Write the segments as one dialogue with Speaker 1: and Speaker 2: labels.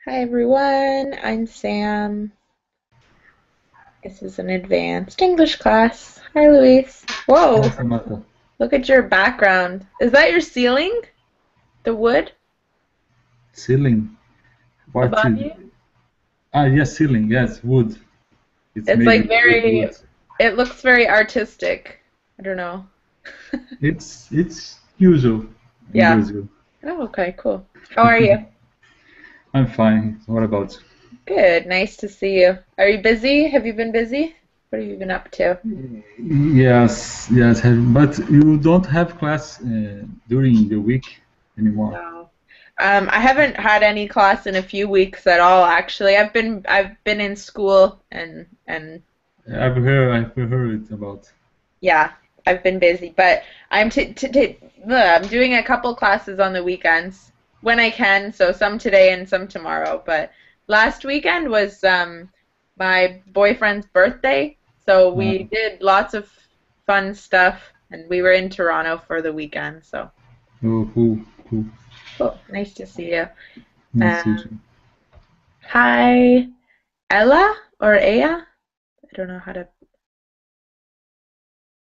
Speaker 1: Hi everyone, I'm Sam. This is an advanced English class. Hi Luis.
Speaker 2: Hi,
Speaker 1: Whoa,
Speaker 2: Samantha.
Speaker 1: look at your background. Is that your ceiling? The wood
Speaker 2: Ceiling. What
Speaker 1: above
Speaker 2: is?
Speaker 1: you?
Speaker 2: Yes, ceiling. Yes, wood. It's
Speaker 1: It's
Speaker 2: made
Speaker 1: like
Speaker 2: with
Speaker 1: very,
Speaker 2: wood.
Speaker 1: it looks very artistic. I don't know.
Speaker 2: It's usual in
Speaker 1: Yeah.
Speaker 2: Brazil.
Speaker 1: Oh, okay, cool. How are you?
Speaker 2: I'm fine. What about
Speaker 1: Good, nice to see you. Are you busy? Have you been busy? What have you been up to?
Speaker 2: you? Yes, yes. But you don't have class during the week anymore.
Speaker 1: No. I haven't had any class in a few weeks at all, actually. I've been in school and
Speaker 2: I've heard about.
Speaker 1: yeah, I've been busy, but I'm doing a couple classes on the weekends when I can, so some today and some tomorrow. But last weekend was my boyfriend's birthday, so we
Speaker 2: Uh,
Speaker 1: did lots of fun stuff, and we were in Toronto for the weekend. So
Speaker 2: oh, cool.
Speaker 1: cool, nice to see you.
Speaker 2: Nice to
Speaker 1: Um,
Speaker 2: meet you.
Speaker 1: Hi, Ella or Aya? I don't know how to.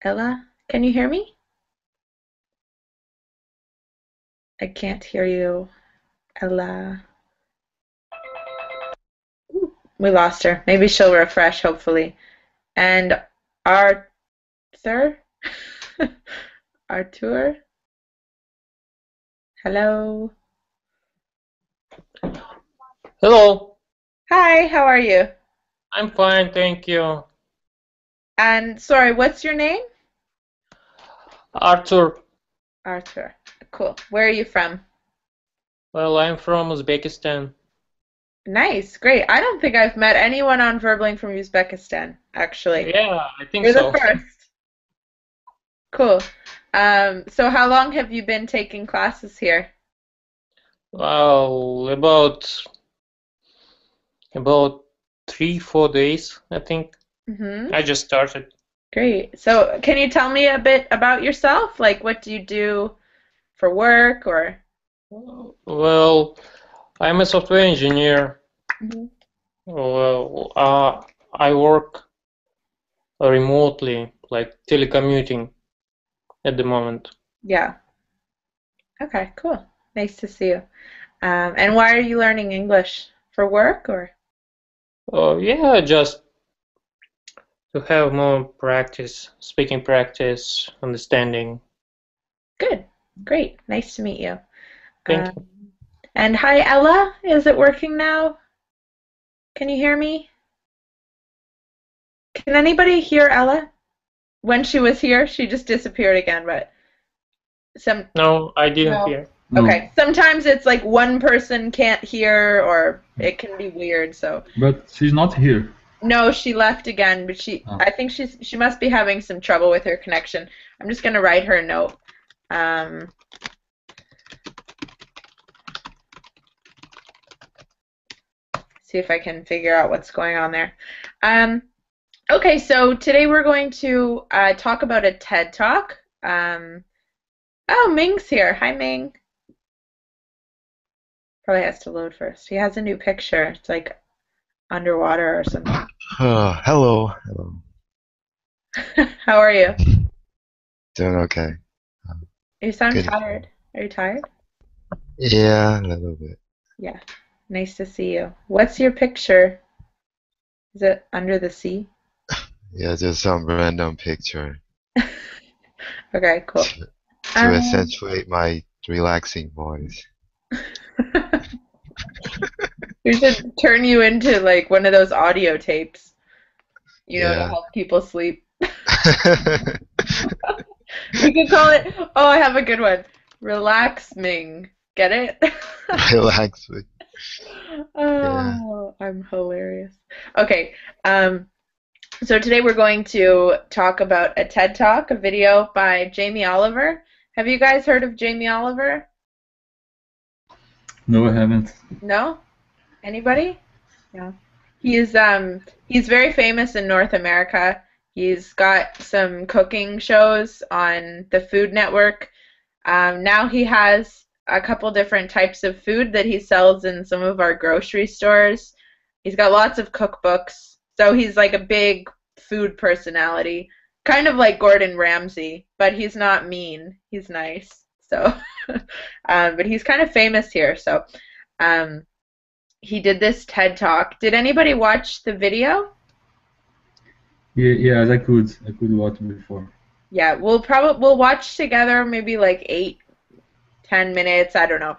Speaker 1: Ella, can you hear me? I can't hear you. Ella. Ooh, we lost her. Maybe she'll refresh, hopefully. And Arthur? Arthur? Hello?
Speaker 3: Hello,
Speaker 1: Hi, how are you?
Speaker 3: I'm fine, thank you.
Speaker 1: And sorry, what's your name?
Speaker 3: Arthur,
Speaker 1: Arthur. Cool. Where are you from?
Speaker 3: well, I'm from Uzbekistan.
Speaker 1: Nice, great. I don't think I've met anyone on Verbling from Uzbekistan, actually.
Speaker 3: Yeah, I think
Speaker 1: You're the
Speaker 3: so.
Speaker 1: first. Cool. So how long have you been taking classes here?
Speaker 3: Well, about 3, 4 days, I think.
Speaker 1: Mm-hmm.
Speaker 3: I just started.
Speaker 1: Great. So can you tell me a bit about yourself? Like what do you do for work or?
Speaker 3: Well, I'm a software engineer.
Speaker 1: Mhm.
Speaker 3: Well, I work remotely, like telecommuting at the moment.
Speaker 1: Yeah. Okay, cool. Nice to see you. And why are you learning English? For work or?
Speaker 3: Yeah, just to have more practice, speaking practice, understanding.
Speaker 1: Good. Great. Nice to meet you.
Speaker 3: Thank
Speaker 1: Um,
Speaker 3: you.
Speaker 1: and hi, Ella. Is it working now? Can you hear me? Can anybody hear Ella? When she was here, she just disappeared again, but some
Speaker 3: No, I didn't
Speaker 1: no.
Speaker 3: hear.
Speaker 2: No,
Speaker 1: Okay. Sometimes it's like one person can't hear or it can be weird, so
Speaker 2: but she's not here.
Speaker 1: no, she left again, but
Speaker 2: Ah,
Speaker 1: I think she must be having some trouble with her connection. I'm just gonna write her a note. Um, See if I can figure out what's going on there. Um, okay, so today we're going to talk about a TED Talk. Oh, Ming's here. Hi, Ming. Probably has to load first. He has a new picture. It's like underwater or something.
Speaker 4: Hello, hello.
Speaker 1: How are you?
Speaker 4: Doing okay. Um,
Speaker 1: You sound
Speaker 4: Good.
Speaker 1: tired. Are you tired?
Speaker 4: Yeah, a little bit.
Speaker 1: Yeah. Nice to see you. What's your picture? Is it under the sea?
Speaker 4: Yeah, just some random picture
Speaker 1: Okay, cool.
Speaker 4: to, to
Speaker 1: Um,
Speaker 4: accentuate my relaxing voice.
Speaker 1: we should turn you into like one of those audio tapes, to
Speaker 4: Yeah.
Speaker 1: help people sleep. We could call it, oh, I have a good one. Relaxing. Get it?
Speaker 4: Relax with. Yeah.
Speaker 1: Oh, I'm hilarious. Okay, um, so today we're going to talk about a TED Talk, a video by Jamie Oliver. Have you guys heard of Jamie Oliver?
Speaker 2: no, I haven't.
Speaker 1: No? Anybody? Yeah. He's very famous in North America. He's got some cooking shows on the Food Network. Now he has a couple different types of food that he sells in some of our grocery stores. He's got lots of cookbooks, so he's like a big food personality, kind of like Gordon Ramsay, but he's not mean. He's nice. So, but he's kind of famous here. So, he did this TED Talk. Did anybody watch the video?
Speaker 2: Yeah, I could watch before.
Speaker 1: Yeah, we'll watch together maybe like 8-10 minutes, I don't know,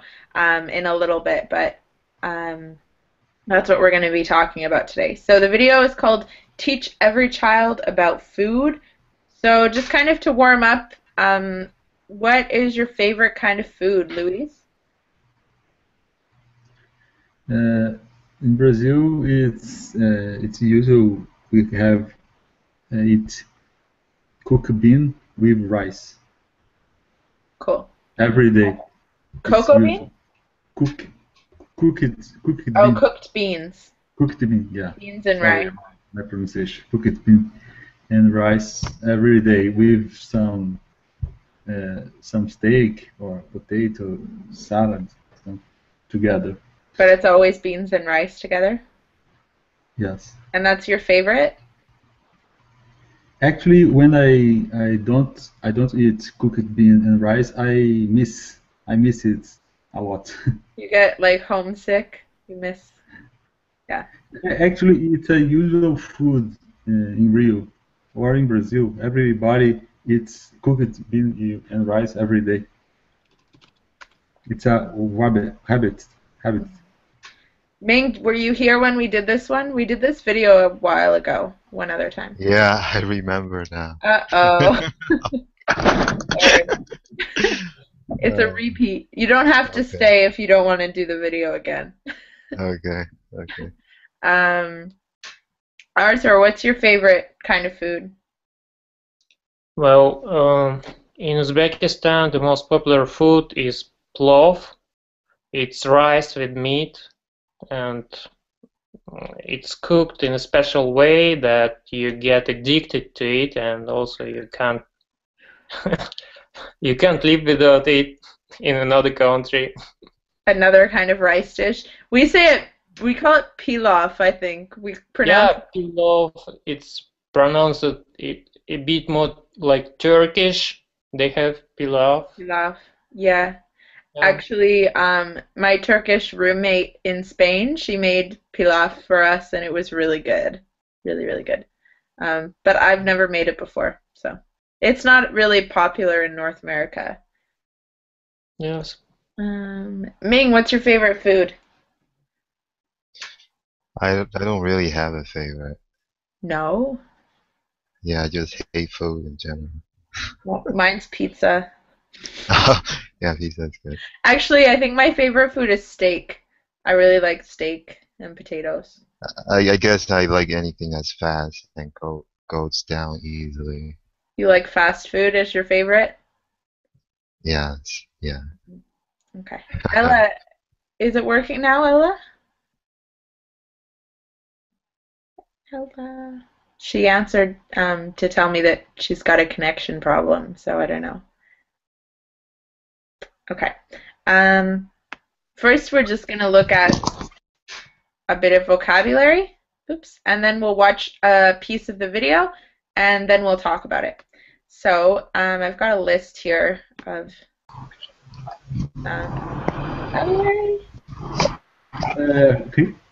Speaker 1: in a little bit, but that's what we're going to be talking about today. So the video is called Teach Every Child About Food. So just kind of to warm up, what is your favorite kind of food, Luis?
Speaker 2: In Brazil, it's usual we have eat cooked bean with rice
Speaker 1: Cool.
Speaker 2: every day.
Speaker 1: Cocoa bean?
Speaker 2: Cooked
Speaker 1: Oh,
Speaker 2: bean.
Speaker 1: cooked beans.
Speaker 2: Cooked bean, yeah.
Speaker 1: Beans and
Speaker 2: Sorry,
Speaker 1: rice.
Speaker 2: my pronunciation. Cooked bean and rice every day with some steak or potato salad together.
Speaker 1: But it's always beans and rice together?
Speaker 2: Yes.
Speaker 1: And that's your favorite?
Speaker 2: Actually, when I don't eat cooked bean and rice, I miss it a lot.
Speaker 1: You get like homesick? You miss? Yeah.
Speaker 2: Actually, it's a usual food in Rio or in Brazil. Everybody eats cooked bean and rice every day. It's a habit.
Speaker 1: Ming, were you here when we did this one? We did this video a while ago, one other time.
Speaker 4: Yeah, I remember now.
Speaker 1: Uh-oh. Sorry. It's a repeat. You don't have to
Speaker 4: Okay.
Speaker 1: stay if you don't want to do the video again.
Speaker 4: Okay.
Speaker 1: Arthur, what's your favorite kind of food?
Speaker 3: Well, in Uzbekistan, the most popular food is plov. It's rice with meat, and it's cooked in a special way that you get addicted to it, and also you can't you can't live without it in another country.
Speaker 1: Another kind of rice dish. We call it pilaf, I think. We pronounce
Speaker 3: Yeah, pilov. It's pronounced a bit more like Turkish. They have pilaf.
Speaker 1: pilaf. Yeah.
Speaker 3: Yeah.
Speaker 1: Actually, my Turkish roommate in Spain, she made pilaf for us, and it was really good. Really, really good. But I've never made it before, so it's not really popular in North America.
Speaker 3: Yes.
Speaker 1: Ming, what's your favorite food?
Speaker 4: I don't really have a favorite.
Speaker 1: No?
Speaker 4: Yeah, I just hate food in general.
Speaker 1: Well, mine's pizza.
Speaker 4: Yeah, pizza's good.
Speaker 1: Actually, I think my favorite food is steak. I really like steak and potatoes.
Speaker 4: I guess I like anything that's fast and goes down easily.
Speaker 1: You like fast food as your favorite?
Speaker 4: Yes, yeah.
Speaker 1: Okay. Ella, is it working now, Ella? Ella. She answered to tell me that she's got a connection problem, so I don't know. Okay. First, we're just going to look at a bit of vocabulary. Oops. And then we'll watch a piece of the video, and then we'll talk about it. So I've got a list here of vocabulary.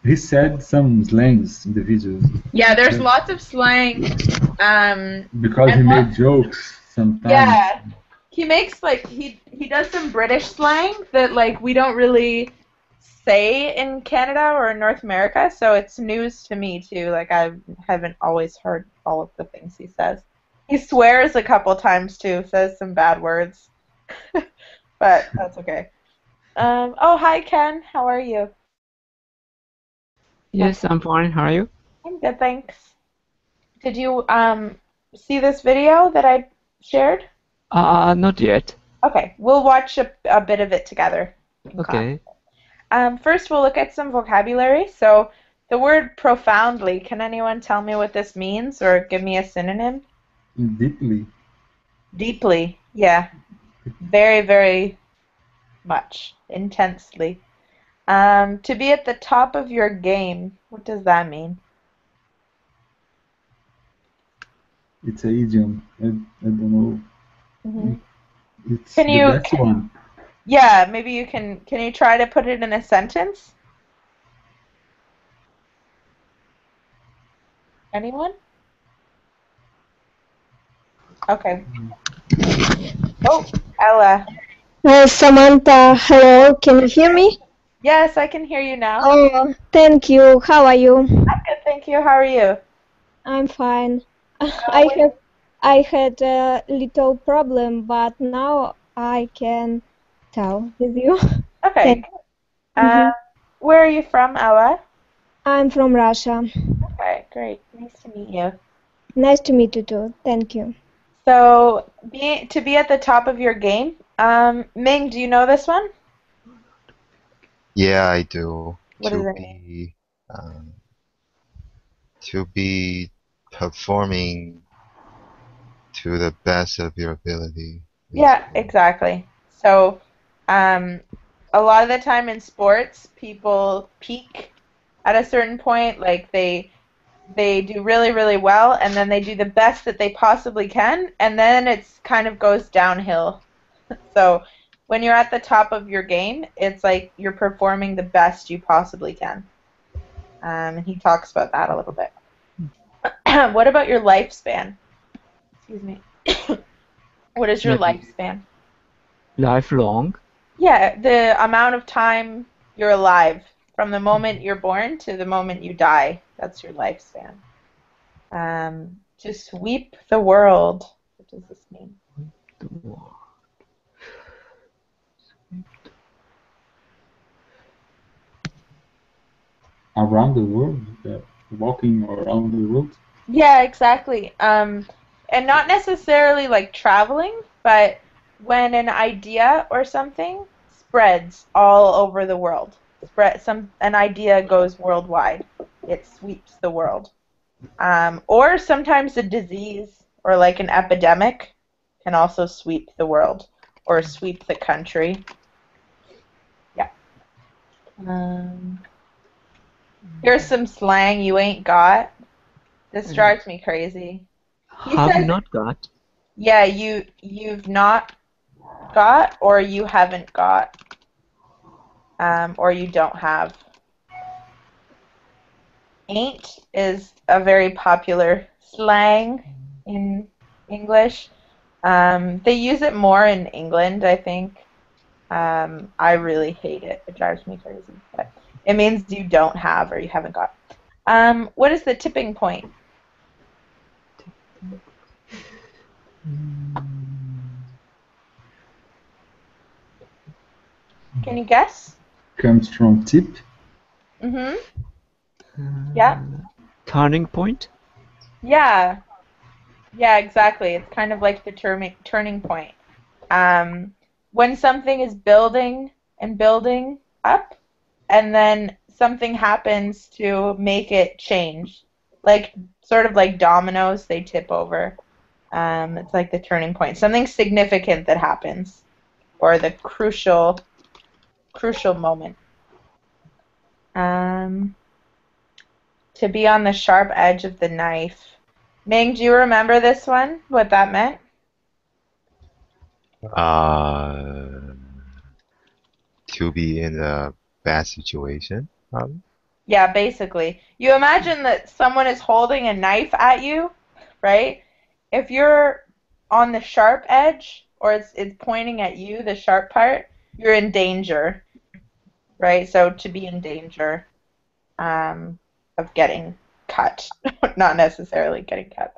Speaker 2: He said some slangs in the video
Speaker 1: Yeah, there's lots of slang.
Speaker 2: because he
Speaker 1: And
Speaker 2: made jokes sometimes.
Speaker 1: Yeah. He makes like he does some British slang that like we don't really say in Canada or in North America, so it's news to me too. Like I haven't always heard all of the things he says. He swears a couple times too, says some bad words. But that's okay. Oh, hi Ken, how are you?
Speaker 5: Yes, I'm fine. How are you?
Speaker 1: I'm good, thanks. Did you see this video that I shared?
Speaker 5: Not yet.
Speaker 1: Okay, we'll watch a bit of it together. in class.
Speaker 5: Okay.
Speaker 1: First, we'll look at some vocabulary. So, the word profoundly, can anyone tell me what this means or give me a synonym?
Speaker 2: Deeply.
Speaker 1: Deeply, yeah. Very, very much, intensely. To be at the top of your game, what does that mean?
Speaker 2: It's an idiom. I don't know.
Speaker 1: Hmm.
Speaker 2: It's
Speaker 1: Can
Speaker 2: the
Speaker 1: you,
Speaker 2: best one.
Speaker 1: yeah, maybe you can you try to put it in a sentence? Anyone? Okay. Oh, Ella.
Speaker 6: Samantha, hello, can you hear me?
Speaker 1: Yes, I can hear you now.
Speaker 6: Oh, thank you. How are you?
Speaker 1: Good, thank you. How are you?
Speaker 6: I'm fine.
Speaker 1: what-
Speaker 6: I had a little problem, but now I can tell with you.
Speaker 1: Okay.
Speaker 6: Thank Mhm.
Speaker 1: Where are you from, Ella?
Speaker 6: I'm from Russia.
Speaker 1: Okay, great. Nice to meet you.
Speaker 6: Nice to meet you too. Thank you.
Speaker 1: So, to be at the top of your game, Ming, do you know this one?
Speaker 4: Yeah, I do.
Speaker 1: What does
Speaker 4: To
Speaker 1: it mean?
Speaker 4: be um, to be performing to the best of your ability.
Speaker 1: Yeah,
Speaker 4: Basically.
Speaker 1: exactly. So, um, a lot of the time in sports, people peak at a certain point, like they do really, really well, and then they do the best that they possibly can, and then it's kind of goes downhill. So when you're at the top of your game, it's like you're performing the best you possibly can. And he talks about that a little bit. What about your lifespan? Excuse me. What is your
Speaker 5: Maybe
Speaker 1: lifespan?
Speaker 5: lifelong.
Speaker 1: Yeah, the amount of time you're alive from the moment you're born to the moment you die. That's your lifespan. To sweep the world. What does this mean?
Speaker 2: Around the world, walking around the world.
Speaker 1: Yeah, exactly. And not necessarily like traveling, but when an idea or something spreads all over the world. An idea goes worldwide. It sweeps the world. Or sometimes a disease or like an epidemic can also sweep the world or sweep the country. Yeah. Um, Here's some slang you ain't got. This drives me crazy. He
Speaker 5: Have
Speaker 1: says,
Speaker 5: not got.
Speaker 1: yeah, you've not got, or you haven't got, or you don't have. Ain't is a very popular slang in English. They use it more in England, I think. I really hate it. It drives me crazy. But it means you don't have or you haven't got. What is the tipping point? Can you guess?
Speaker 2: Comes from tip.
Speaker 1: Mm-hmm. Yeah.
Speaker 5: Turning point.
Speaker 1: Yeah. Yeah, exactly. It's kind of like the turning point. When something is building and building up, and then something happens to make it change. Like, sort of like dominoes, they tip over. It's like the turning point. Something significant that happens, or the crucial moment. Um, to be on the sharp edge of the knife. Ming, do you remember this one? What that meant?
Speaker 4: Uh, to be in a bad situation.
Speaker 1: Yeah, basically. You imagine that someone is holding a knife at you, right? If you're on the sharp edge, or it's pointing at you, the sharp part, you're in danger, right? So to be in danger of getting cut, not necessarily getting cut,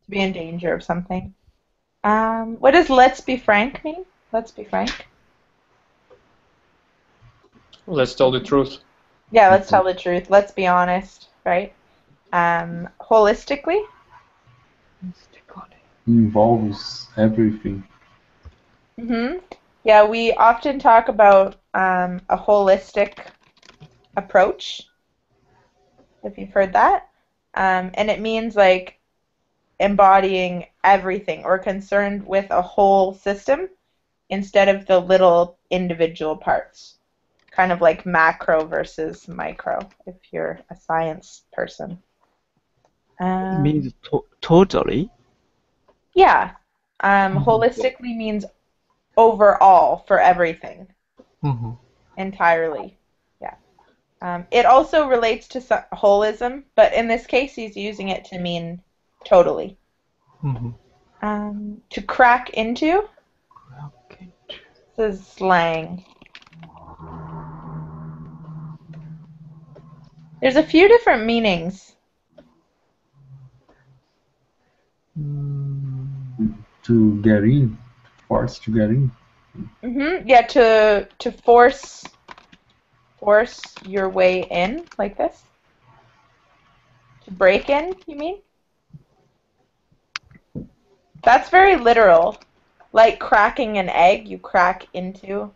Speaker 1: to be in danger of something. What does let's be frank mean? Let's be frank.
Speaker 3: Let's tell the truth.
Speaker 1: Yeah, let's tell the truth. Let's be honest, right? Holistically.
Speaker 2: Involves everything.
Speaker 1: Yeah, we often talk about a holistic approach, if you've heard that. And it means like embodying everything or concerned with a whole system instead of the little individual parts. Kind of like macro versus micro, if you're a science person.
Speaker 5: It means totally.
Speaker 1: Yeah. Holistically means overall, for everything.
Speaker 5: Mm-hmm.
Speaker 1: Entirely. Yeah. It also relates to holism, but in this case he's using it to mean totally.
Speaker 5: Mm-hmm.
Speaker 1: To crack into.
Speaker 5: Okay.
Speaker 1: This is slang. There's a few different meanings.
Speaker 2: To get in, force to get in.
Speaker 1: Yeah, to force your way in, like this. To break in, you mean? That's very literal. Like cracking an egg, you crack into.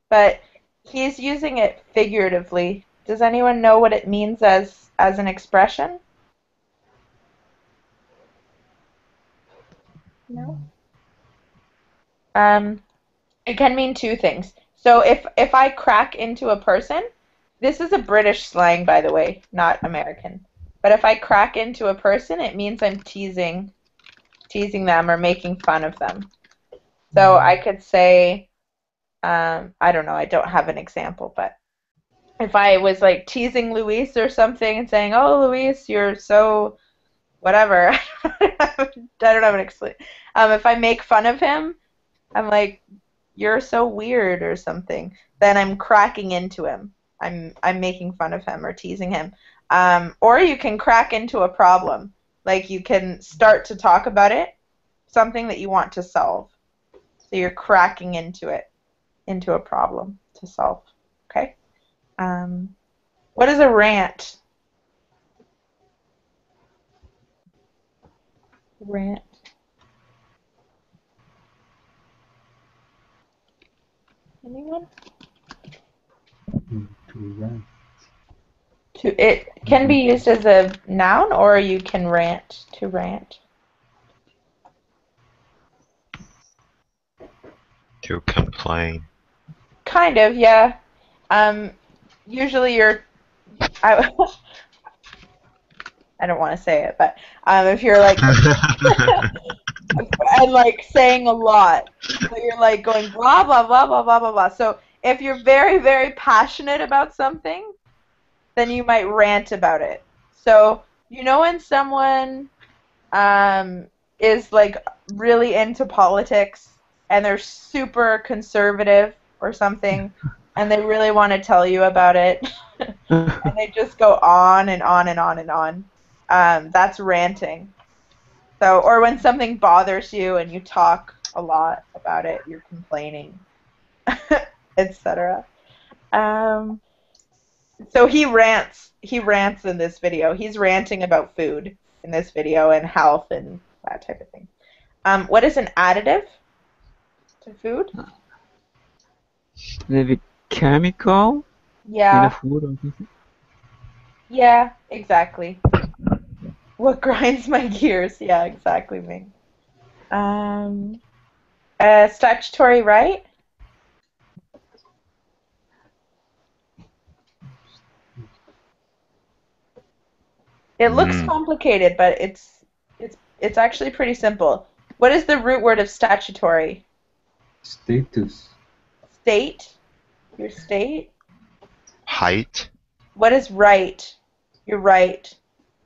Speaker 1: But he's using it figuratively. Does anyone know what it means as an expression? No? It can mean two things. So if I crack into a person, this is a British slang, by the way, not American. But if I crack into a person, it means I'm teasing them or making fun of them. So I could say, I don't know, I don't have an example, but if I was like teasing Luis or something and saying, "Oh, Luis, you're so whatever," I don't have an excuse. If I make fun of him, I'm like, "You're so weird" or something. Then I'm cracking into him. I'm making fun of him or teasing him. Or you can crack into a problem. Like you can start to talk about it, something that you want to solve. So you're cracking into it, into a problem to solve. Okay? What is a rant? Rant. Anyone?
Speaker 2: To rant.
Speaker 1: It can be used as a noun, or you can rant. To rant.
Speaker 4: To complain.
Speaker 1: Kind of, yeah. Usually you're. I don't want to say it, but if you're like and like saying a lot, so you're like going blah blah blah blah blah blah blah. So if you're very very passionate about something, then you might rant about it. So you know when someone is like really into politics and they're super conservative or something, and they really want to tell you about it, and they just go on and on and on and on. That's ranting. So, or when something bothers you and you talk a lot about it, you're complaining, etc. So he rants in this video. He's ranting about food in this video and health and that type of thing. What is an additive to food?
Speaker 5: Maybe chemical in
Speaker 1: Yeah.
Speaker 5: the food or something.
Speaker 1: Yeah, exactly. What grinds my gears? Yeah, exactly, Ming. Statutory right? It looks complicated, but it's actually pretty simple. What is the root word of statutory?
Speaker 2: Status.
Speaker 1: State? Your state?
Speaker 4: Height.
Speaker 1: What is right? Your right.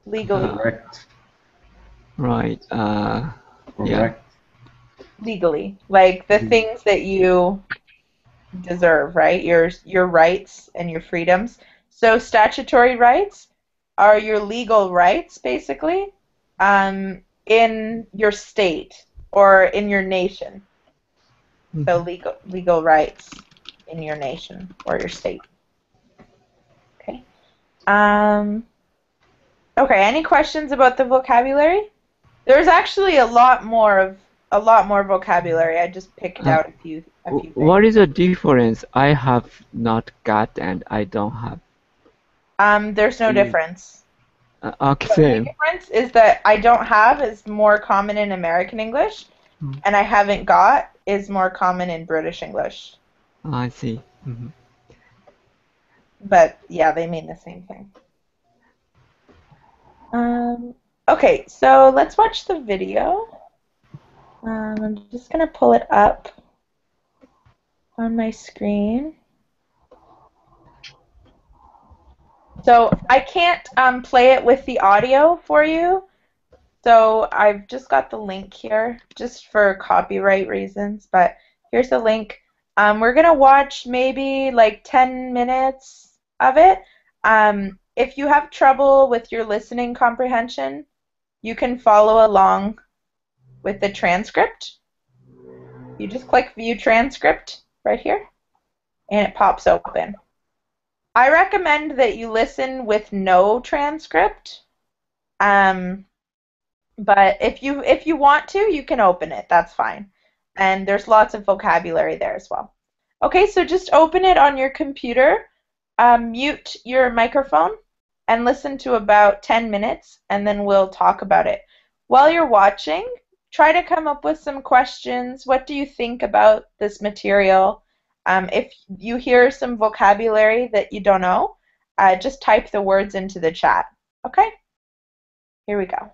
Speaker 1: Legally.
Speaker 2: Correct.
Speaker 5: Right.
Speaker 2: Correct.
Speaker 1: Legally. Like the things that you deserve, right? Your rights and your freedoms. So statutory rights are your legal rights, basically, in your state or in your nation. So legal rights in your nation or your state. Okay. Okay. Any questions about the vocabulary? There's actually a lot more vocabulary. I just picked out a few things.
Speaker 5: What is the difference? I have not got and I don't have.
Speaker 1: There's no difference.
Speaker 5: Okay,
Speaker 1: The
Speaker 5: same.
Speaker 1: difference is that I don't have is more common in American English, and I haven't got is more common in British English.
Speaker 5: I see. Mhm.
Speaker 1: But yeah, they mean the same thing. Okay, so let's watch the video. I'm just gonna pull it up on my screen. So I can't play it with the audio for you. So I've just got the link here just for copyright reasons, but here's the link. We're going to watch maybe like 10 minutes of it. If you have trouble with your listening comprehension, you can follow along with the transcript. You just click View Transcript right here, and it pops open. I recommend that you listen with no transcript. But if you want to, you can open it. That's fine. And there's lots of vocabulary there as well. Okay, so just open it on your computer, mute your microphone, and listen to about 10 minutes, and then we'll talk about it. While you're watching, try to come up with some questions. What do you think about this material? If you hear some vocabulary that you don't know, just type the words into the chat. Okay? Here we go.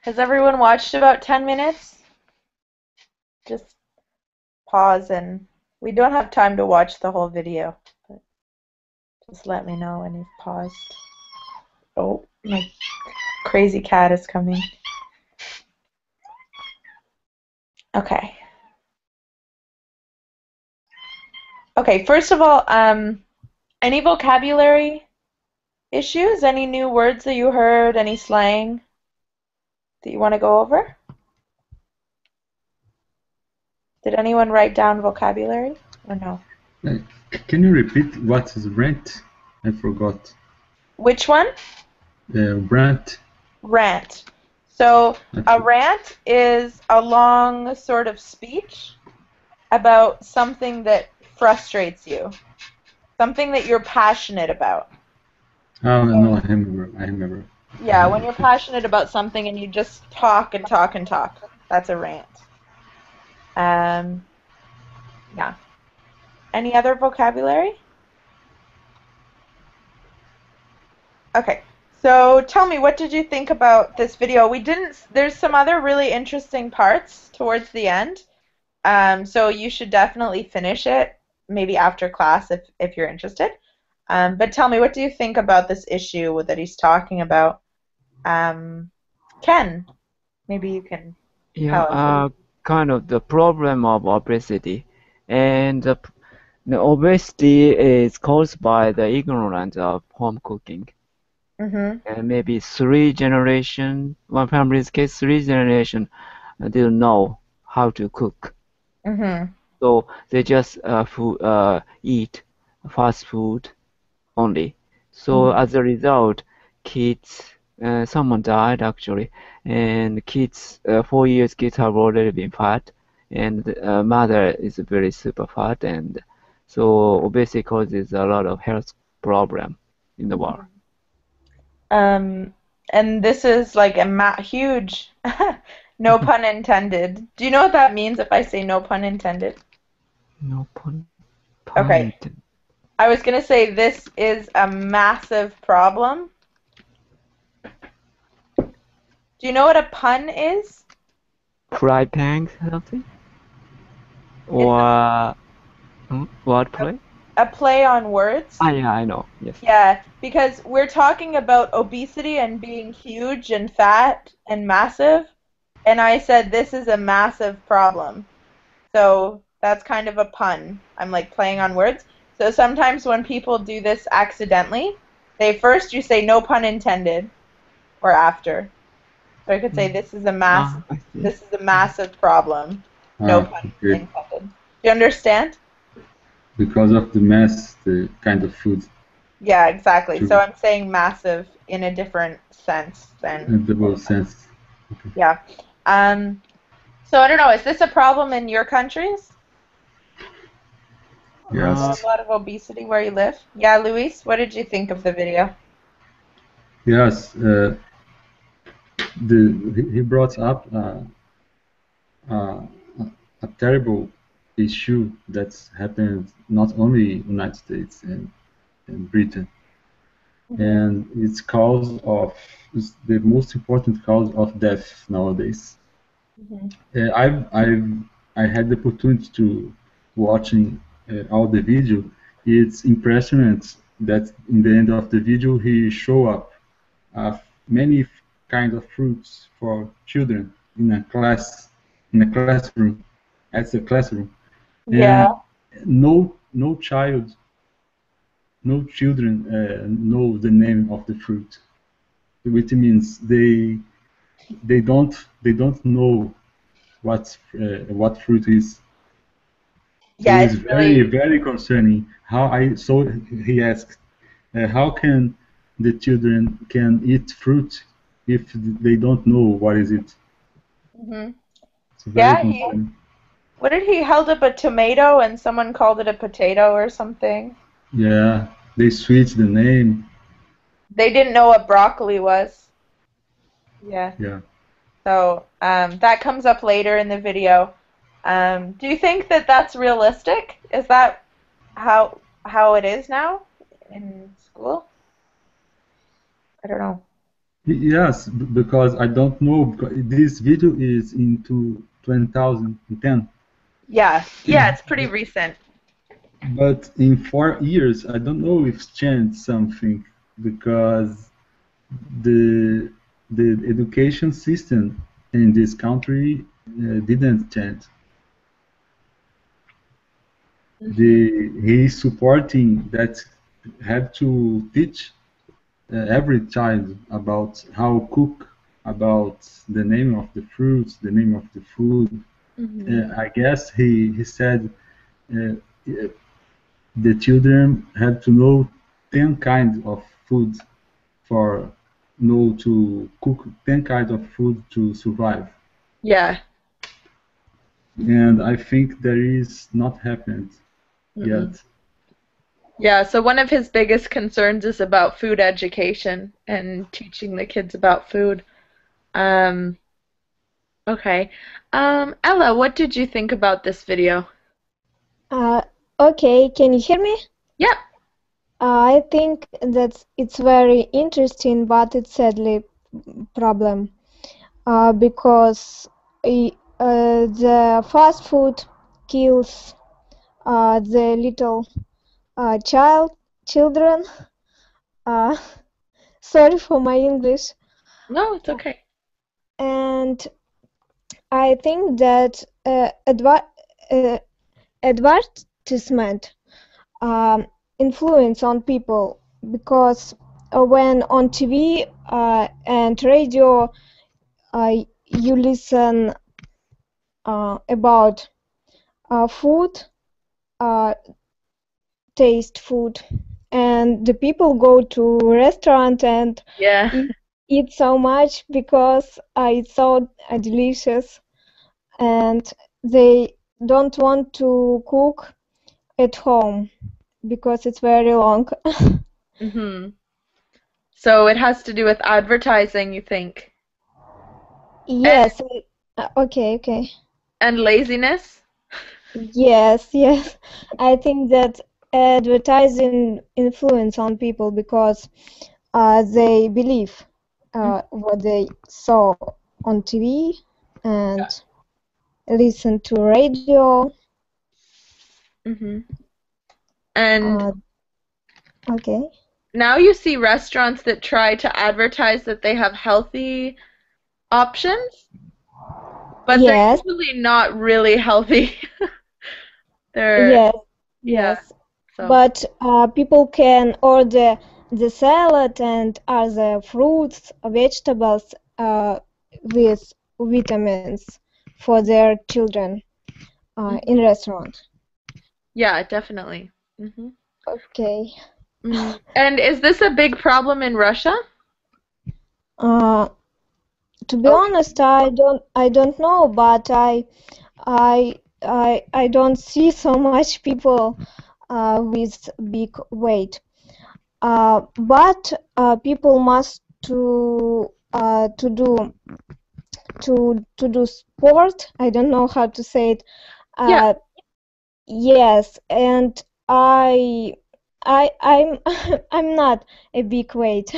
Speaker 1: Has everyone watched about 10 minutes? Just pause, and we don't have time to watch the whole video, but just let me know when you've paused. Oh, my crazy cat is coming. Okay. Okay, first of all, any vocabulary issues? Any new words that you heard? Any slang that you want to go over? Did anyone write down vocabulary or no?
Speaker 2: Can you repeat what is rant? I forgot.
Speaker 1: Which one?
Speaker 2: Rant.
Speaker 1: Rant. So a
Speaker 2: Okay.
Speaker 1: rant is a long sort of speech about something that frustrates you, something that you're passionate about.
Speaker 2: Oh no, I remember.
Speaker 1: Yeah, when you're passionate about something and you just talk and talk and talk, that's a rant. Yeah. Any other vocabulary? Okay. So tell me, what did you think about this video? There's some other really interesting parts towards the end. So you should definitely finish it, maybe after class if you're interested. But tell me, what do you think about this issue that he's talking about? Ken, maybe you can
Speaker 5: Yeah,
Speaker 1: tell us.
Speaker 5: kind of the problem of obesity. And the obesity is caused by the ignorance of home cooking.
Speaker 1: Mm-hmm.
Speaker 5: And maybe one family's case, 3 generations didn't know how to cook.
Speaker 1: Mm-hmm.
Speaker 5: So they just eat fast food only. So as a result, kids, someone died actually, and 4 years kids have already been fat, and mother is very super fat, and so obesity causes a lot of health problem in the world.
Speaker 1: And this is like a huge, no pun intended. Do you know what that means if I say no pun intended?
Speaker 5: No pun
Speaker 1: Okay.
Speaker 5: intended.
Speaker 1: I was going to say this is a massive problem. Do you know what a pun is?
Speaker 5: Fry pan something? Or wordplay?
Speaker 1: A play on words.
Speaker 5: Yeah, I know. Yes.
Speaker 1: Yeah, because we're talking about obesity and being huge and fat and massive, and I said this is a massive problem. So that's kind of a pun. I'm like playing on words. So sometimes when people do this accidentally, you say no pun intended, or after. So I could say this is a
Speaker 5: I see.
Speaker 1: this is a massive problem. No pun
Speaker 2: Okay.
Speaker 1: intended. Do you understand?
Speaker 2: Because of the mass, the kind of food.
Speaker 1: Yeah, exactly.
Speaker 2: True.
Speaker 1: So I'm saying massive in a different sense than
Speaker 2: In double sense.
Speaker 1: yeah. So I don't know. Is this a problem in your countries?
Speaker 2: Yes.
Speaker 1: A lot of obesity where you live? Yeah, Luis, what did you think of the video?
Speaker 2: Yes. He brought up a terrible issue that's happened not only in the United States and Britain, and it's the most important cause of death nowadays. I had the opportunity to watching all the video. It's impressionant that in the end of the video he show up many kinds of fruits for children in a classroom, as a classroom.
Speaker 1: Yeah.
Speaker 2: And no children know the name of the fruit, which means they don't know what fruit is.
Speaker 1: Yeah,
Speaker 2: It is
Speaker 1: it's
Speaker 2: very
Speaker 1: really
Speaker 2: very concerning. So he asked, how can the children can eat fruit if they don't know what is it? It's very
Speaker 1: yeah.
Speaker 2: concerning.
Speaker 1: What did he held up a tomato and someone called it a potato or something?
Speaker 2: Yeah, they switched the name.
Speaker 1: They didn't know what broccoli was. Yeah.
Speaker 2: Yeah.
Speaker 1: So that comes up later in the video. Do you think that that's realistic? Is that how it is now in school? I don't know.
Speaker 2: Yes, because I don't know. This video is into 2010,
Speaker 1: Yeah, yeah, it's pretty recent.
Speaker 2: but in 4 years, I don't know if it's changed something because the the education system in this country didn't change. He's supporting that have to teach every child about how cook, about the name of the fruits, the name of the food. I guess he said uh, uh, the children have to know 10 kinds of food for know to cook 10 kinds of food to survive.
Speaker 1: Yeah.
Speaker 2: And I think there is not happened yet.
Speaker 1: Yeah, so one of his biggest concerns is about food education and teaching the kids about food. Um, okay. Ella, what did you think about this video?
Speaker 6: Okay, can you hear me?
Speaker 1: Yep.
Speaker 6: I think that it's very interesting, but it's sadly problem because the fast food kills the little children. Uh, sorry for my English.
Speaker 1: No, it's okay.
Speaker 6: And I think that advertisement influence on people because when on TV and radio you listen about food, taste food, and the people go to restaurant and
Speaker 1: Yeah.
Speaker 6: eat so much because it's so delicious, and they don't want to cook at home because it's very long.
Speaker 1: So it has to do with advertising, you think?
Speaker 6: Yes. Okay.
Speaker 1: And laziness?
Speaker 6: Yes. I think that advertising influence on people because they believe what they saw on TV and listen to radio.
Speaker 1: And
Speaker 6: Okay.
Speaker 1: now you see restaurants that try to advertise that they have healthy options, but they're
Speaker 6: Yes.
Speaker 1: usually not really healthy.
Speaker 6: Yes.
Speaker 1: So.
Speaker 6: But people can order the salad and other fruits, vegetables with vitamins for their children in restaurant.
Speaker 1: Yeah, definitely.
Speaker 6: Okay.
Speaker 1: And is this a big problem in Russia?
Speaker 6: To be honest, I don't know, but I don't see so much people with big weight. But people must to do sport. I don't know how to say it. Yes, and I'm I'm not a big weight.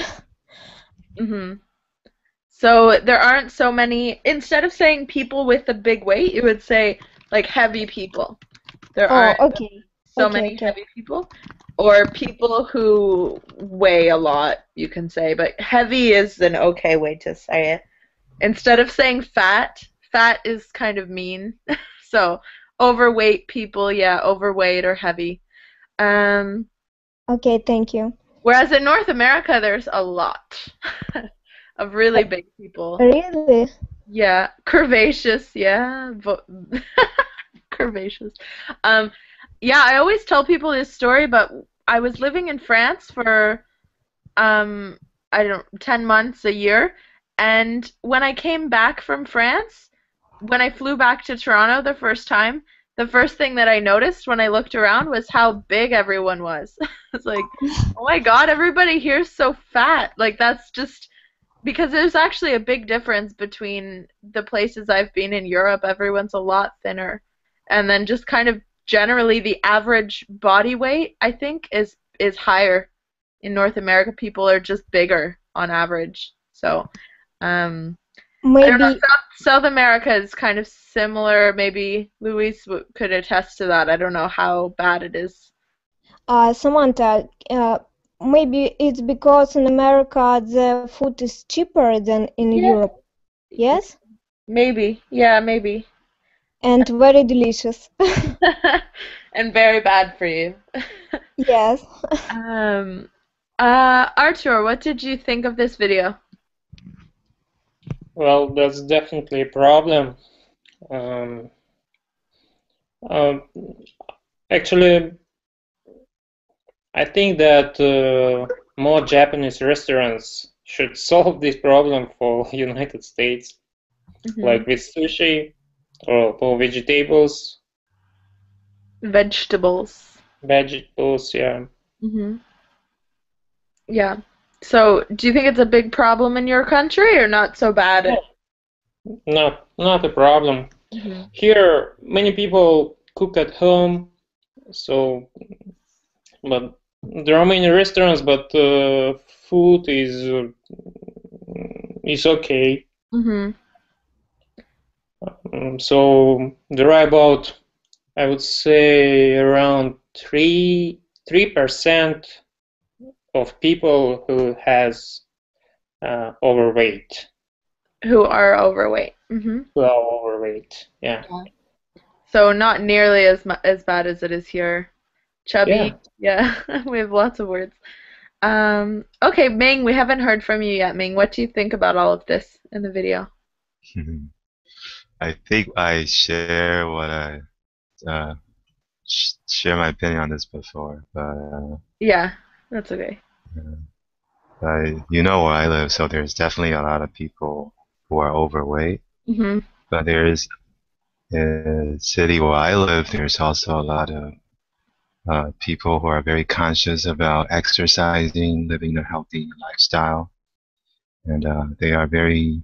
Speaker 1: So there aren't so many. Instead of saying people with a big weight, you would say like heavy people. There aren't so many heavy people, or people who weigh a lot. You can say, but heavy is an okay way to say it. Instead of saying fat, fat is kind of mean. So overweight people, yeah, overweight or heavy.
Speaker 6: Okay, thank you.
Speaker 1: Whereas in North America, there's a lot of really big people.
Speaker 6: Really?
Speaker 1: Yeah, curvaceous. Yeah, curvaceous. Yeah, I always tell people this story, but I was living in France for I don't 10 months, a year, and when I came back from France, when I flew back to Toronto the first time, the first thing that I noticed when I looked around was how big everyone was. It's like, oh my God, everybody here's so fat. Like that's just because there's actually a big difference between the places I've been in Europe. Everyone's a lot thinner, and then just kind of generally the average body weight I think is higher in North America. People are just bigger on average. So, I don't know.
Speaker 6: Maybe
Speaker 1: South America is kind of similar. Maybe Luis could attest to that. I don't know how bad it is.
Speaker 6: Samantha, maybe it's because in America the food is cheaper than in
Speaker 1: Yeah.
Speaker 6: Europe. Yes?
Speaker 1: Maybe. Yeah, maybe.
Speaker 6: And very delicious.
Speaker 1: And very bad for you.
Speaker 6: Yes.
Speaker 1: Artur, what did you think of this video?
Speaker 3: Well, that's definitely a problem. Um, um, Actually, I think that more Japanese restaurants should solve this problem for United States, like with sushi or for vegetables,
Speaker 1: Vegetables.
Speaker 3: yeah.
Speaker 1: Yeah. So, do you think it's a big problem in your country or not so bad?
Speaker 3: Not a problem. Here, many people cook at home, so, but there are many restaurants, but food is okay. So there are about, I would say, around 3% of people who has overweight.
Speaker 1: Who are overweight.
Speaker 3: Who are overweight, yeah.
Speaker 1: So not nearly as bad as it is here. Chubby. Yeah. We have lots of words. Okay, Ming, we haven't heard from you yet, Ming. What do you think about all of this in the video?
Speaker 4: I think I share what I share my opinion on this before, but
Speaker 1: yeah, that's okay.
Speaker 4: You know where I live, so there's definitely a lot of people who are overweight. But there's in the city where I live, there's also a lot of people who are very conscious about exercising, living a healthy lifestyle, and they are very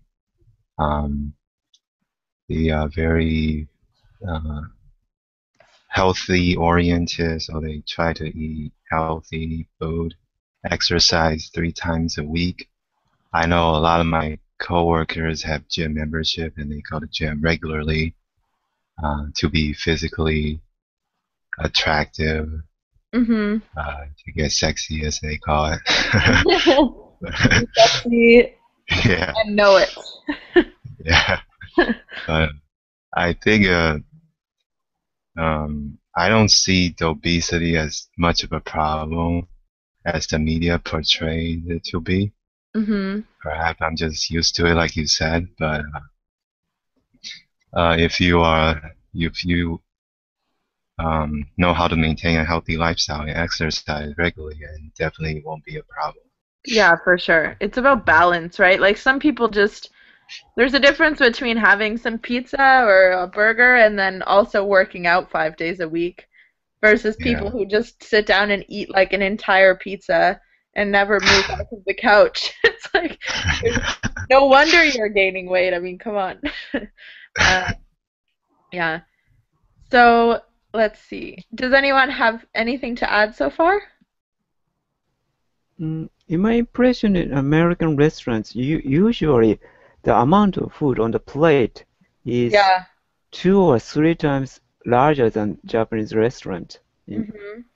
Speaker 4: healthy oriented. So they try to eat healthy food, exercise 3 times a week. I know a lot of my coworkers have gym membership, and they go to gym regularly to be physically attractive, to get sexy, as they call it.
Speaker 1: Sexy.
Speaker 4: Yeah.
Speaker 1: And know it.
Speaker 4: Yeah. But I think I don't see the obesity as much of a problem as the media portrayed it to be. Perhaps I'm just used to it, like you said. But if you know how to maintain a healthy lifestyle and exercise regularly, it definitely won't be a problem.
Speaker 1: Yeah, for sure. It's about balance, right? Like some people just, there's a difference between having some pizza or a burger and then also working out 5 days a week versus people who just sit down and eat like an entire pizza and never move off of the couch. It's like, no wonder you're gaining weight. I mean, come on. Yeah. So, let's see. Does anyone have anything to add so far?
Speaker 5: In my impression, in American restaurants, usually the amount of food on the plate is 2 or 3 times larger than Japanese restaurant.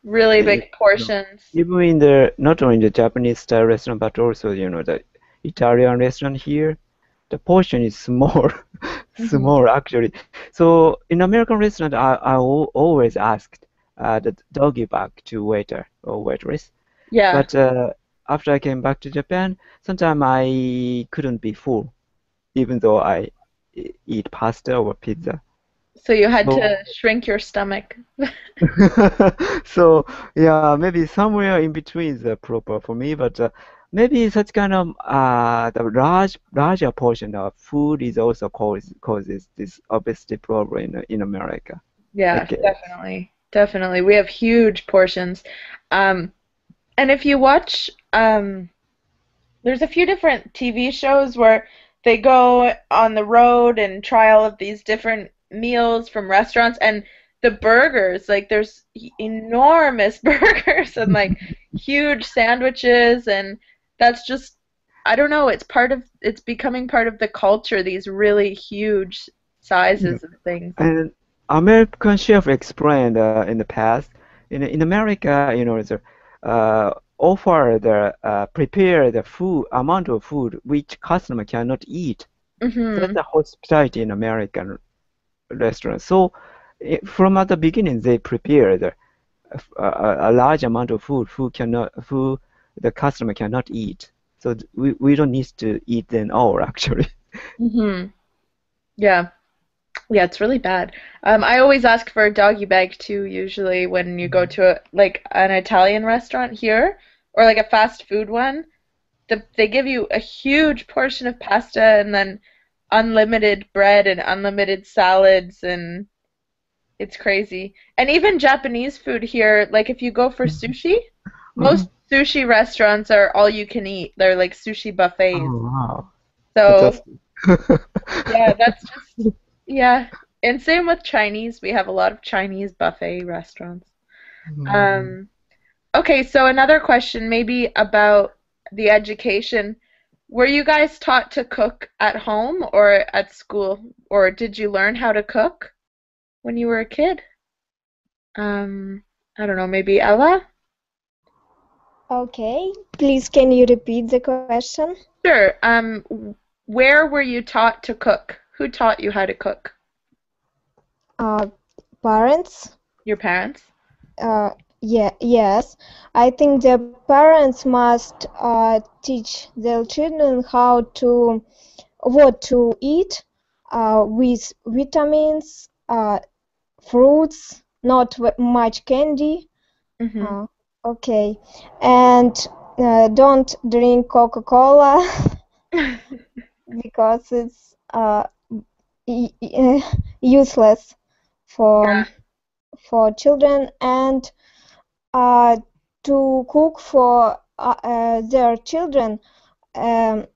Speaker 1: Really big portions.
Speaker 5: Even in the not only the Japanese style restaurant, but also the Italian restaurant here, the portion is small, small actually. So in American restaurant, I always asked the doggy bag to waiter or waitress.
Speaker 1: Yeah.
Speaker 5: But after I came back to Japan, sometimes I couldn't be full, even though I eat pasta or pizza.
Speaker 1: So you had to shrink your stomach.
Speaker 5: So yeah, maybe somewhere in between is proper for me, but maybe such kind of the larger portion of food is also causes this obesity problem in America.
Speaker 1: Yeah, definitely. We have huge portions. And if you watch, there's a few different TV shows where they go on the road and try all of these different meals from restaurants, and the burgers, like there's enormous burgers and like huge sandwiches, and that's just I don't know, it's becoming part of the culture, these really huge
Speaker 5: Yeah.
Speaker 1: sizes of things.
Speaker 5: And American chef explained in the past, in America, the offer the prepare the food amount of food which customer cannot eat. That's
Speaker 1: Mhm.
Speaker 5: the hospitality in American restaurants. So from at the beginning, they prepare a large amount of food the customer cannot eat. So we don't need to eat them all actually.
Speaker 1: Mhm. Yeah. Yeah, it's really bad. I always ask for a doggy bag too, usually when you go to like an Italian restaurant here or like a fast food one. They give you a huge portion of pasta and then unlimited bread and unlimited salads, and it's crazy. And even Japanese food here, like if you go for sushi, most
Speaker 5: Mhm.
Speaker 1: sushi restaurants are all you can eat. They're like sushi buffets.
Speaker 5: Oh wow,
Speaker 1: So,
Speaker 5: fantastic.
Speaker 1: yeah, that's just, yeah. And same with Chinese. We have a lot of Chinese buffet restaurants.
Speaker 5: Mm,
Speaker 1: Um, okay, so another question maybe about the education. Were you guys taught to cook at home or at school? Or did you learn how to cook when you were a kid? Um, I don't know, maybe Ella?
Speaker 6: Okay, please can you repeat the question?
Speaker 1: Sure. Where were you taught to cook? Who taught you how to cook?
Speaker 6: Uh, Parents?
Speaker 1: Your parents?
Speaker 6: Uh, yeah, yes. I think the parents must teach their children what to eat with vitamins, fruits, not much candy.
Speaker 1: Mm-hmm.
Speaker 6: Uh, okay, and don't drink Coca-Cola because it's useless for
Speaker 1: Yeah.
Speaker 6: children, and uh, to cook for their children um,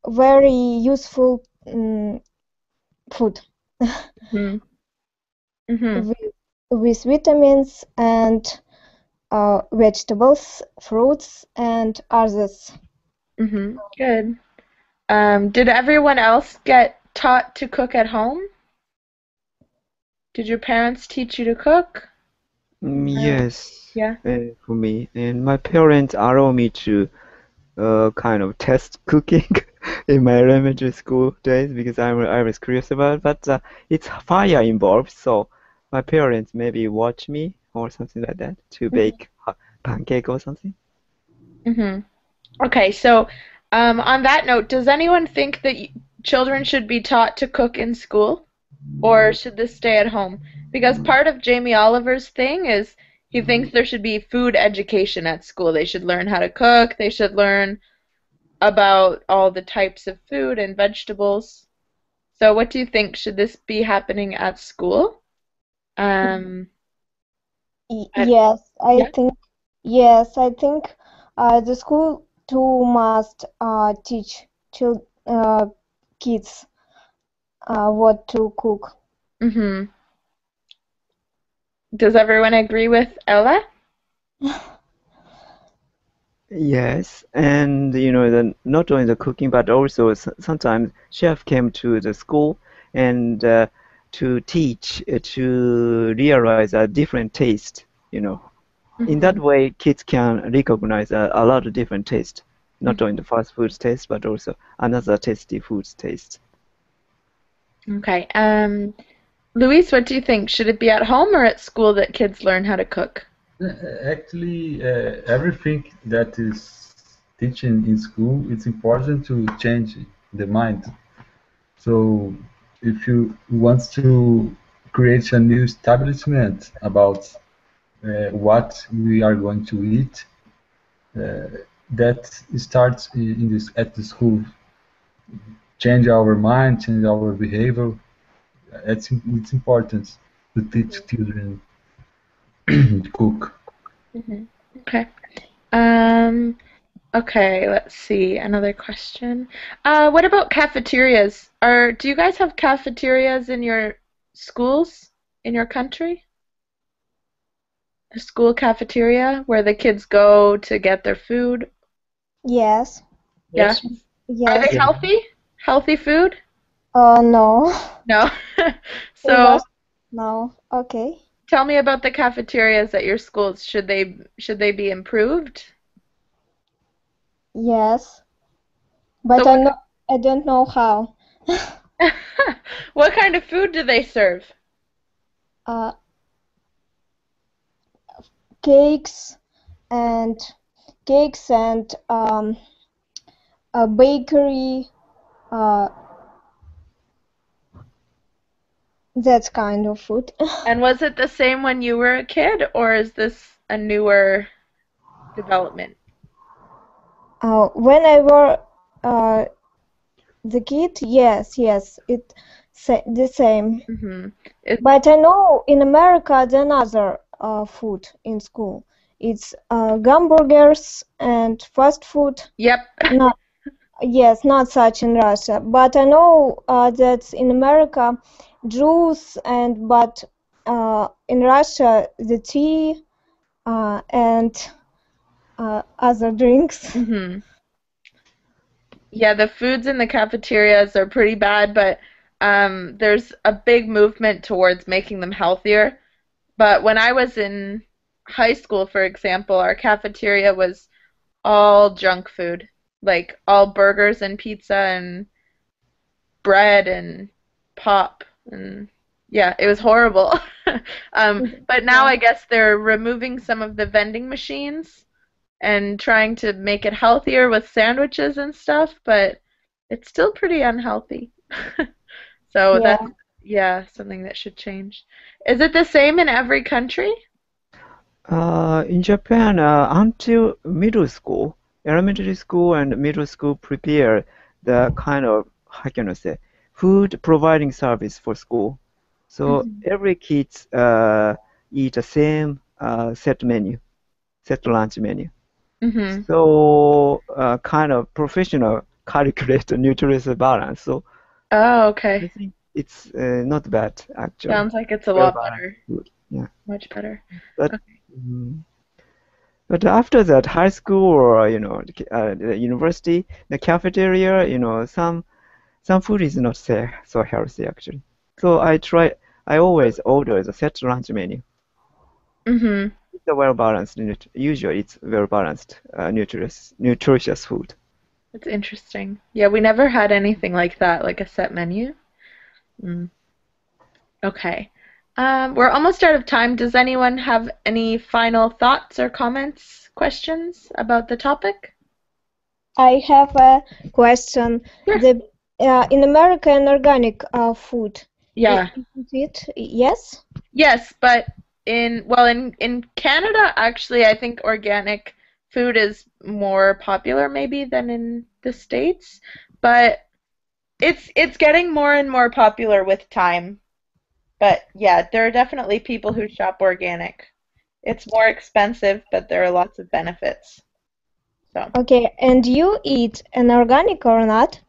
Speaker 6: very useful food
Speaker 1: Mm-hmm. Mm-hmm.
Speaker 6: with, vitamins and vegetables, fruits, and others.
Speaker 1: Mm-hmm. Good. Did everyone else get taught to cook at home? Did your parents teach you to cook? Or,
Speaker 5: yes,
Speaker 1: yeah.
Speaker 5: for me, and my parents allow me to kind of test cooking in my elementary school days because I was curious about it, but it's fire involved, so my parents maybe watch me or something like that to
Speaker 1: Mm-hmm.
Speaker 5: bake a pancake or something.
Speaker 1: Mm-hmm. Okay, so on that note, does anyone think that children should be taught to cook in school, or should this stay at home? Because part of Jamie Oliver's thing is he thinks there should be food education at school. They should learn how to cook. They should learn about all the types of food and vegetables. So what do you think? Should this be happening at school? Um, I,
Speaker 6: Yes, I
Speaker 1: yeah.
Speaker 6: think the school too must teach kids what to cook.
Speaker 1: Mm-hmm. Does everyone agree with Ella?
Speaker 5: Yes, and not only the cooking, but also sometimes chef came to the school and to teach, to realize a different taste. In that
Speaker 1: Mm-hmm.
Speaker 5: way, kids can recognize a lot of different taste, not only
Speaker 1: Mm-hmm.
Speaker 5: the fast food taste, but also another tasty foods taste.
Speaker 1: Okay. Luis, what do you think? Should it be at home or at school that kids learn how to cook?
Speaker 2: Actually, everything that is teaching in school, it's important to change the mind. So, if you want to create a new establishment about what we are going to eat, uh, that starts in this at the school. Change our mind, change our behavior. It's important to teach children to cook.
Speaker 1: Mm-hmm. Okay. Um, okay, let's see. Another question. What about cafeterias? Do you guys have cafeterias in your schools in your country? A school cafeteria where the kids go to get their food?
Speaker 6: Yes.
Speaker 1: Yeah.
Speaker 3: Yes.
Speaker 1: Are they
Speaker 6: Yes.
Speaker 5: Yeah.
Speaker 1: healthy? Healthy food?
Speaker 6: No.
Speaker 1: No.
Speaker 6: In
Speaker 1: So
Speaker 6: Russia, no. Okay.
Speaker 1: tell me about the cafeterias at your schools. Should they be improved?
Speaker 6: Yes.
Speaker 1: So
Speaker 6: But I don't know how.
Speaker 1: what kind of food do they serve?
Speaker 6: Uh, cakes and a bakery, uh, that kind of food.
Speaker 1: And was it the same when you were a kid, or is this a newer development?
Speaker 6: When I were uh, the kid, yes, the same.
Speaker 1: Hmm.
Speaker 6: But I know in America the another food in school. It's hamburgers and fast food.
Speaker 1: Yep.
Speaker 6: Not Yes, not such in Russia. But I know that in America, juice but in Russia the tea and other drinks.
Speaker 1: Hmm. Yeah, the foods in the cafeterias are pretty bad, but there's a big movement towards making them healthier. But when I was in high school, for example, our cafeteria was all junk food, like all burgers and pizza and bread and pop and yeah, it was horrible. But now
Speaker 6: Yeah.
Speaker 1: I guess they're removing some of the vending machines and trying to make it healthier with sandwiches and stuff, but it's still pretty unhealthy. So
Speaker 6: Yeah.
Speaker 1: that's yeah, something that should change. Is it the same in every country?
Speaker 5: In Japan, until middle school, elementary school and middle school prepare the kind of, how can I say, food providing service for school. So
Speaker 1: Hmm.
Speaker 5: every kids eat the same set lunch menu.
Speaker 1: Hmm.
Speaker 5: So kind of professional calculate the nutrition balance. So
Speaker 1: Oh,
Speaker 5: I
Speaker 1: okay.
Speaker 5: think it's not bad actually.
Speaker 1: Sounds like it's a
Speaker 5: Well
Speaker 1: lot
Speaker 5: balanced
Speaker 1: better.
Speaker 5: food. Yeah.
Speaker 1: Much better.
Speaker 5: But
Speaker 1: Okay.
Speaker 5: mm, But after that, high school or the university, the cafeteria, some food is not so healthy actually. So I always order the set lunch menu.
Speaker 1: Hmm.
Speaker 5: It's a well balanced, usually it's well balanced, nutritious food.
Speaker 1: That's interesting. Yeah, we never had anything like that, like a set menu. Mm. Okay. We're almost out of time. Does anyone have any final thoughts or comments, questions about the topic?
Speaker 6: I have a question.
Speaker 1: Sure.
Speaker 6: The In America, an organic food.
Speaker 1: Yeah.
Speaker 6: Isn't it? Yes.
Speaker 1: Yes, but in Canada, actually, I think organic food is more popular maybe than in the States, but it's getting more and more popular with time. But yeah, there are definitely people who shop organic. It's more expensive, but there are lots of benefits. So,
Speaker 6: Okay. And you eat an organic or not?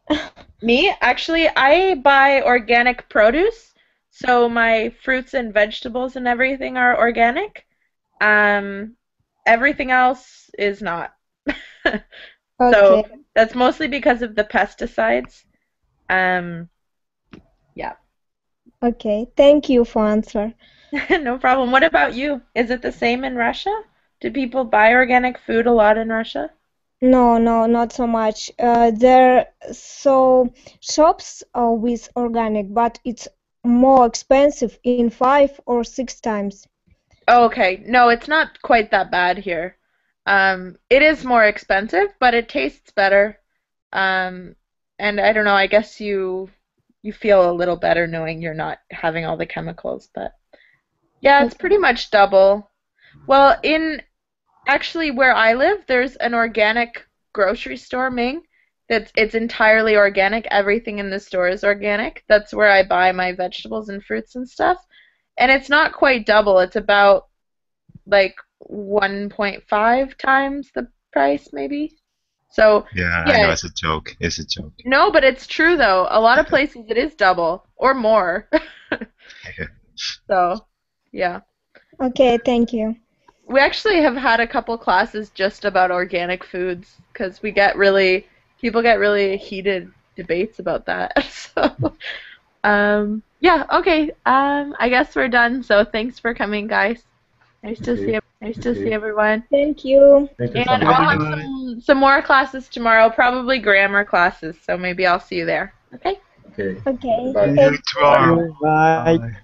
Speaker 1: me, actually, I buy organic produce, so my fruits and vegetables and everything are organic. Um, Everything else is not. So
Speaker 6: Okay.
Speaker 1: that's mostly because of the pesticides. Um, yeah,
Speaker 6: Okay. Thank you for answer.
Speaker 1: no problem. What about you? Is it the same in Russia? Do people buy organic food a lot in Russia?
Speaker 6: No, no, not so much. Shops with organic, but it's more expensive in 5 or 6 times.
Speaker 1: Oh, okay. No, it's not quite that bad here. It is more expensive, but it tastes better. Um, and I don't know, I guess you feel a little better knowing you're not having all the chemicals, but yeah, it's
Speaker 6: Okay.
Speaker 1: pretty much double. Well, in actually where I live, there's an organic grocery store, Ming. It's entirely organic. Everything in the store is organic. That's where I buy my vegetables and fruits and stuff. And it's not quite double. It's about like 1.5 times the price, maybe. So,
Speaker 4: Yeah, I know
Speaker 1: yeah,
Speaker 4: it's a joke. It's a joke.
Speaker 1: no, but it's true though. A lot of places it is double or more. So, yeah.
Speaker 6: Okay, thank you.
Speaker 1: We actually have had a couple classes just about organic foods because we get really people get really heated debates about that. So, yeah, okay. I guess we're done. So thanks for coming, guys. Nice to see everyone.
Speaker 6: Thank you.
Speaker 2: Thank you so
Speaker 1: And
Speaker 2: much.
Speaker 1: I'll have some more classes tomorrow, probably grammar classes. So maybe I'll see you there. Okay.
Speaker 2: Okay.
Speaker 6: Okay.
Speaker 2: Bye.
Speaker 4: See you tomorrow.
Speaker 5: Bye.
Speaker 4: Bye.